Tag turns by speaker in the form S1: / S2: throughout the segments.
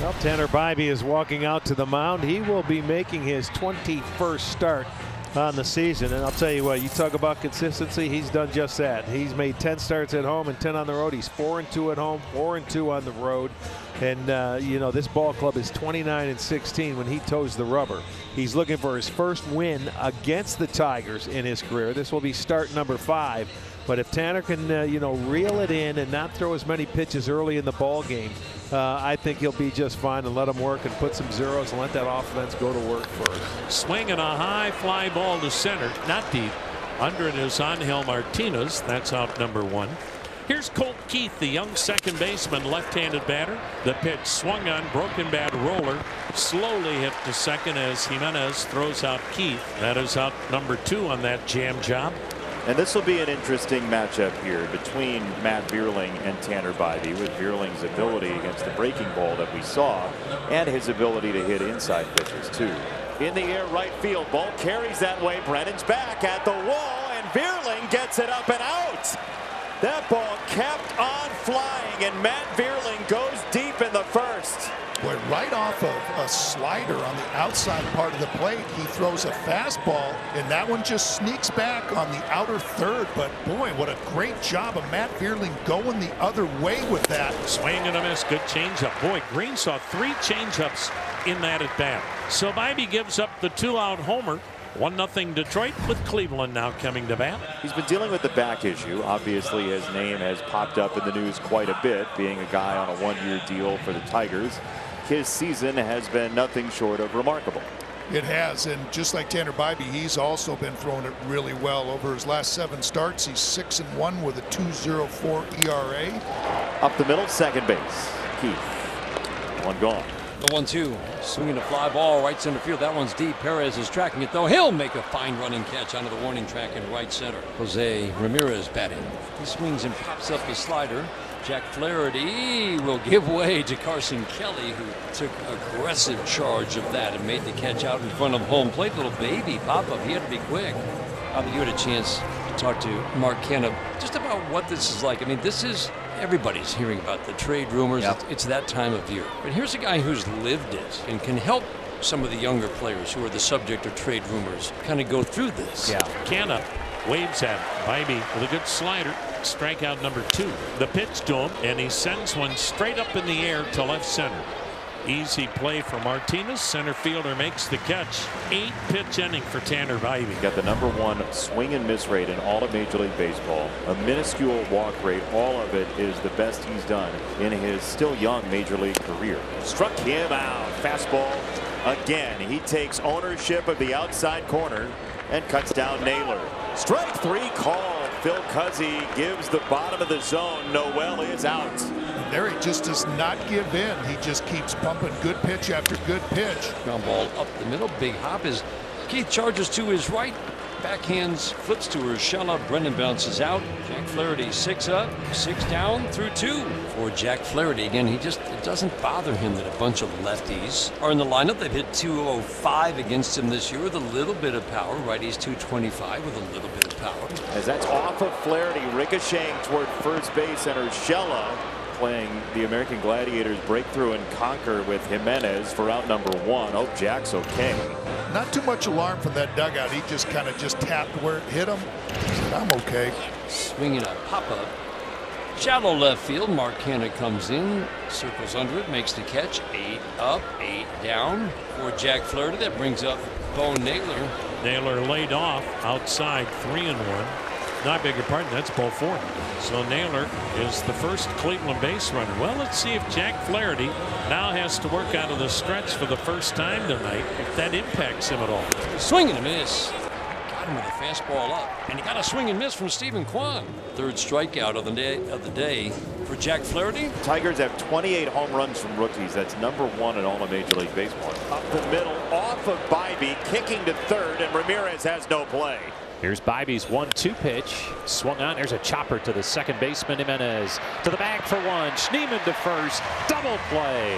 S1: Well, Tanner Bibee is walking out to the mound. He will be making his 21st start on the season. And I'll tell you what, you talk about consistency, he's done just that. He's made 10 starts at home and 10 on the road. He's 4-2 at home, 4-2 on the road. And, you know, this ball club is 29-16 when he toes the rubber. He's looking for his first win against the Tigers in his career. This will be start number 5. But if Tanner can, you know, reel it in and not throw as many pitches early in the ball game, I think he'll be just fine, and let him work and put some zeros and let that offense go to work first.
S2: Swinging a high fly ball to center, not deep. Under it is Angel Martinez. That's out number 1. Here's Colt Keith, the young second baseman, left-handed batter. The pitch swung on, broken bat roller, slowly hit to second as Jimenez throws out Keith. That is out number 2 on that jam job.
S3: And this will be an interesting matchup here between Matt Vierling and Tanner Bibee, with Vierling's ability against the breaking ball that we saw and his ability to hit inside pitches too. In the air, right field, ball carries that way. Brennan's back at the wall, and Vierling gets it up and out. That ball kept on flying, and Matt Vierling goes deep in the first.
S4: Boy, right off of a slider on the outside part of the plate, he throws a fastball, and that one just sneaks back on the outer third. But boy, what a great job of Matt Vierling going the other way with that.
S2: Swing and a miss, good changeup. Boy, Green saw 3 changeups in that at bat. So Bibee gives up the 2-out homer. 1-0 Detroit, with Cleveland now coming to bat.
S3: He's been dealing with the back issue. Obviously, his name has popped up in the news quite a bit, being a guy on a 1-year deal for the Tigers. His season has been nothing short of remarkable.
S4: It has, and just like Tanner Bibee, he's also been throwing it really well. Over his last 7 starts, he's 6-1 with a 2.04 ERA.
S3: Up the middle, second base. Keith. One gone.
S5: The 1-2, swinging a fly ball right center field. That one's deep. Perez is tracking it, though. He'll make a fine running catch onto the warning track in right center. Jose Ramirez batting. He swings and pops up his slider. Jack Flaherty will give way to Carson Kelly, who took aggressive charge of that and made the catch out in front of home plate. Little baby pop-up. He had to be quick. You had a chance to talk to Mark Canha just about what this is like. I mean, this is, everybody's hearing about the trade rumors.
S6: Yep.
S5: It's that time of year. But here's a guy who's lived it and can help some of the younger players who are the subject of trade rumors kind of go through this.
S6: Yeah.
S2: Canha waves at Bibee with a good slider. Strikeout number 2. The pitch to him, and he sends one straight up in the air to left center. Easy play for Martinez. Center fielder makes the catch. 8-pitch inning for Tanner Bibee.
S3: Got the number 1 swing and miss rate in all of Major League Baseball. A minuscule walk rate. All of it is the best he's done in his still young Major League career. Struck him out. Fastball again. He takes ownership of the outside corner and cuts down Naylor. Strike 3 called. Phil Cuzzy gives the bottom of the zone. Noel is out.
S4: There he just does not give in. He just keeps pumping good pitch after good pitch.
S5: Ground ball up the middle. Big hop as Keith charges to his right. Backhands, flips to Urshela. Brennan bounces out. Jack Flaherty 6 up, 6 down through 2 for Jack Flaherty. Again, it doesn't bother him that a bunch of lefties are in the lineup. They've hit 205 against him this year with a little bit of power. Righties 225 with a little bit of power.
S3: As that's off of Flaherty, ricocheting toward first base, and Urshela playing the American Gladiators breakthrough and conquer with Jimenez for out number 1. Oh, Jack's okay.
S4: Not too much alarm from that dugout. He just kind of tapped where it hit him. He said, I'm okay.
S5: Swinging a pop-up. Shallow left field. Mark Canha comes in, circles under it, makes the catch. 8 up, 8 down for Jack Flaherty. That brings up Bo Naylor.
S2: Naylor laid off outside, 3-1. No, I beg your pardon, that's ball 4. So Naylor is the first Cleveland base runner. Well, let's see if Jack Flaherty now has to work out of the stretch for the first time tonight, if that impacts him at all.
S5: Swing and a miss. Got him with a fastball up. And he got a swing and miss from Stephen Kwan. 3rd strikeout of the day for Jack Flaherty.
S3: Tigers have 28 home runs from rookies. That's number 1 in all of Major League Baseball. Up the middle, off of Bibee, kicking to third, and Ramirez has no play.
S6: Here's Bibee's 1-2 pitch. Swung on. There's a chopper to the second baseman. Jimenez to the bag for 1. Schneemann to first. Double play.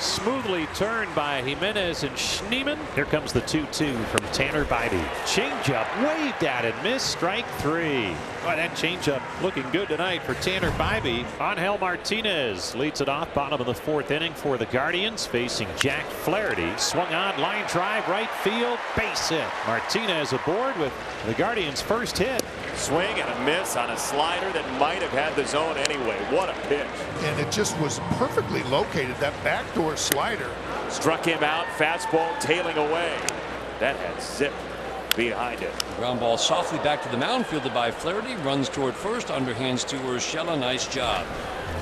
S6: Smoothly turned by Jimenez and Schneemann. Here comes the 2-2 from Tanner Bibee. Changeup waved at and missed. Strike 3. Boy, that changeup looking good tonight for Tanner Bibee. Angel Martinez leads it off, bottom of the 4th inning for the Guardians, facing Jack Flaherty. Swung on, line drive, right field, base hit. Martinez aboard with the Guardians' first hit.
S3: Swing and a miss on a slider that might have had the zone anyway. What a pitch.
S4: And it just was perfectly located, that backdoor slider.
S3: Struck him out, fastball tailing away. That had zip behind it.
S5: Ground ball softly back to the mound, fielded by Flaherty. Runs toward first, underhands to Urshela. Nice job.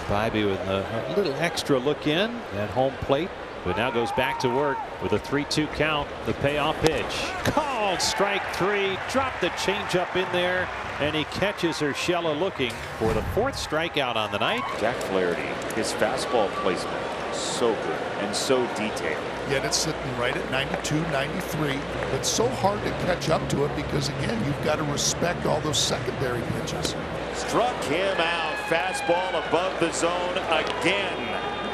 S6: Bibee with a little extra look in at home plate, but now goes back to work with a 3-2 count. The payoff pitch called strike 3. Dropped the changeup in there, and he catches Urshela looking for the 4th strikeout on the night.
S3: Jack Flaherty, his fastball placement so good and so detailed.
S4: Yet it's sitting right at 92, 93. It's so hard to catch up to it because, again, you've got to respect all those secondary pitches.
S3: Struck him out. Fastball above the zone again.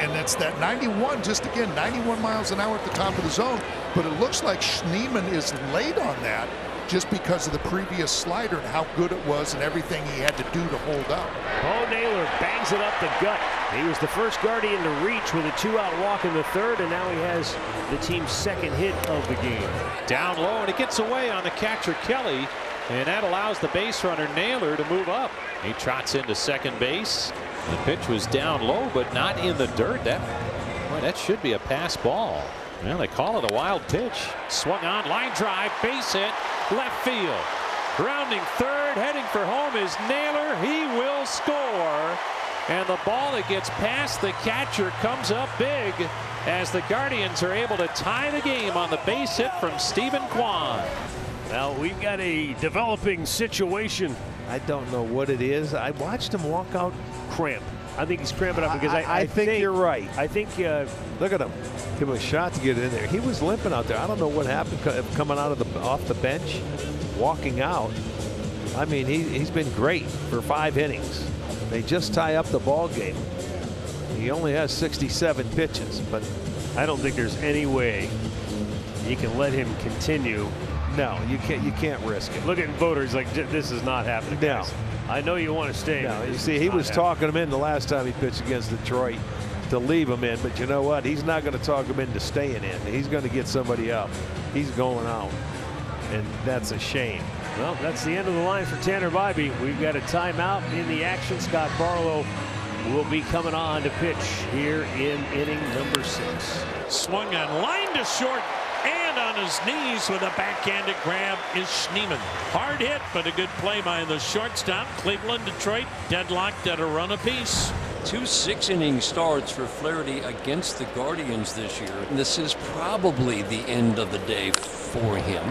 S4: And it's that 91, just again, 91 miles an hour at the top of the zone. But it looks like Schneemann is late on that just because of the previous slider and how good it was and everything he had to do to hold up.
S7: Bo Naylor bangs it up the gut. He was the first Guardian to reach with a 2-out walk in the 3rd, and now he has the team's 2nd hit of the game.
S6: Down low, and it gets away on the catcher Kelly, and that allows the base runner Naylor to move up. He trots into second base. The pitch was down low, but not in the dirt. That should be a pass ball. Well, they call it a wild pitch. Swung on, line drive, base hit, left field. Grounding 3rd, heading for home is Naylor. He will score. And the ball that gets past the catcher comes up big as the Guardians are able to tie the game on the base hit from Stephen Kwan.
S7: Now we've got a developing situation.
S1: I don't know what it is. I watched him walk out.
S7: Cramp. I think he's cramping up because
S1: I think you're right.
S7: I think
S1: look at him. Give him a shot to get in there. He was limping out there. I don't know what happened coming out of off the bench, walking out. I mean, he's been great for 5 innings. They just tie up the ball game. He only has 67 pitches, but
S7: I don't think there's any way you can let him continue.
S1: No, you can't risk it.
S7: Look at voters like this is not happening.
S1: No.
S7: Guys. I know you want to stay.
S1: No, you see, he was talking him in the last time he pitched against Detroit to leave him in, but you know what? He's not going to talk him into staying in. He's going to get somebody out. He's going out, and that's a shame.
S7: Well, that's the end of the line for Tanner Bibee. We've got a timeout in the action. Scott Barlow will be coming on to pitch here in inning number 6.
S2: Swung on, line to short, and on his knees with a backhanded grab is Schneemann. Hard hit, but a good play by the shortstop. Cleveland, Detroit deadlocked at a run apiece.
S5: 2 6-inning starts for Flaherty against the Guardians this year. This is probably the end of the day for him.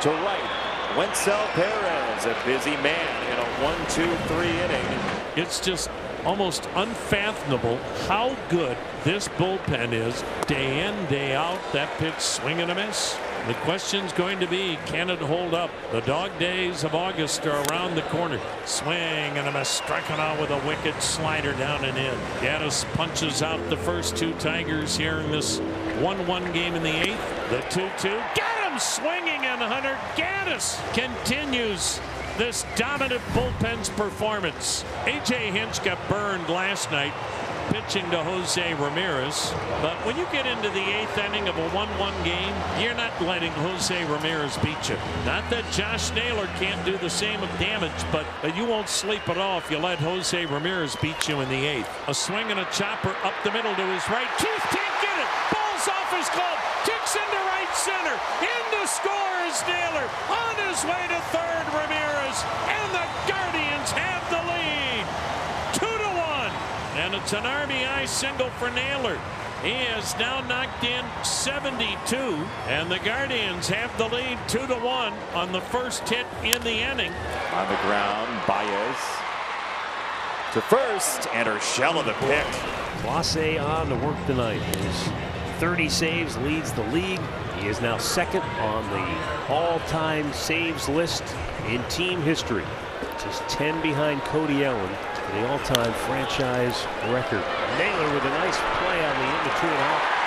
S3: To right, Wenzel Perez, a busy man in a 1-2-3 inning.
S2: It's just almost unfathomable how good this bullpen is day in, day out. That pitch swing and a miss. The question's going to be, can it hold up? The dog days of August are around the corner. Swing and a miss, striking out with a wicked slider down and in. Gaddis punches out the first 2 Tigers here in this 1-1 game in the 8th. The 2-2. Got him swinging, and Hunter Gaddis continues this dominant bullpen's performance. A.J. Hinch got burned last night pitching to Jose Ramirez, but when you get into the 8th inning of a 1-1 game, you're not letting Jose Ramirez beat you. Not that Josh Naylor can't do the same damage, but you won't sleep it off. You let Jose Ramirez beat you in the 8th. A swing and a chopper up the middle to his right. Keith can't get it. Ball's off his glove. Kicks into right center. In to score is Naylor. On his way to 3rd, Ramirez. And the Guardians have the lead. 2-1. And it's an RBI single for Naylor. He has now knocked in 72. And the Guardians have the lead 2-1 on the first hit in the inning.
S3: On the ground, Baez to first, and Urshela the pick.
S7: Clase on to work tonight. His 30 saves leads the league. He is now 2nd on the all-time saves list in team history. Just 10 behind Cody Allen, the all-time franchise record. Naylor with a nice play on the in-between hop.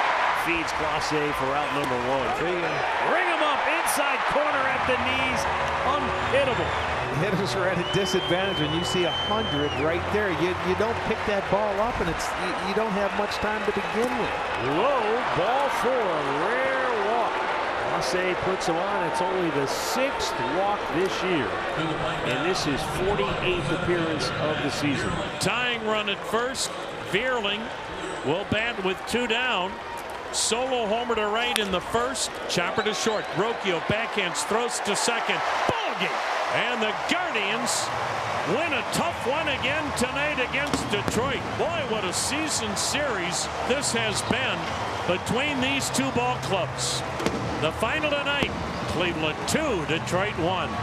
S7: feeds Clase for out number 1. Ring him up inside corner at the knees. Unhittable.
S1: Hitters are at a disadvantage when you see 100 right there. You don't pick that ball up, and you don't have much time to begin with.
S7: Low ball 4, a rare walk. Clase puts him on. It's only the 6th walk this year, and this is 48th appearance of the season.
S2: Tying run at first. Vierling will bat with 2 down. Solo homer to right in the first. Chopper to short. Rocchio backhands, throws to second. Ball game. And the Guardians win a tough one again tonight against Detroit. Boy, what a season series this has been between these two ball clubs. The final tonight, Cleveland 2, Detroit 1.